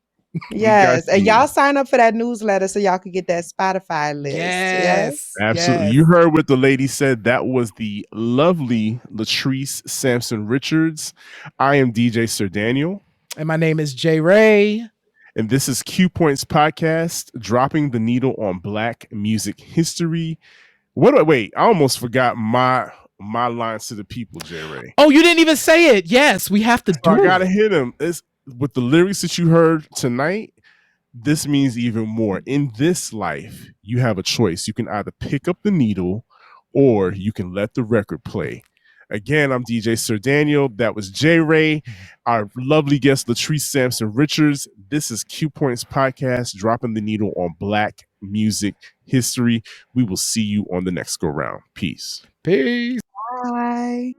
Speaker 5: Yes, and y'all sign up for that newsletter so y'all can get that Spotify list.
Speaker 3: Yes,
Speaker 4: absolutely.
Speaker 3: Yes.
Speaker 4: You heard what the lady said. That was the lovely Latrice Sampson Richards. I am DJ Sir Daniel,
Speaker 3: and my name is J. Ray.
Speaker 4: And this is Q Points Podcast, dropping the needle on Black music history. Wait, I almost forgot my lines to the people, J. Ray.
Speaker 3: Oh, you didn't even say it. Yes, we have to do it.
Speaker 4: I gotta hit him. With the lyrics that you heard tonight, this means even more. In this life, you have a choice. You can either pick up the needle or you can let the record play. Again, I'm DJ Sir Daniel. That was J. Ray, our lovely guest, Latrice Sampson Richards. This is Q Points Podcast, dropping the needle on Black music history. We will see you on the next go round. Peace.
Speaker 3: Peace.
Speaker 5: Bye.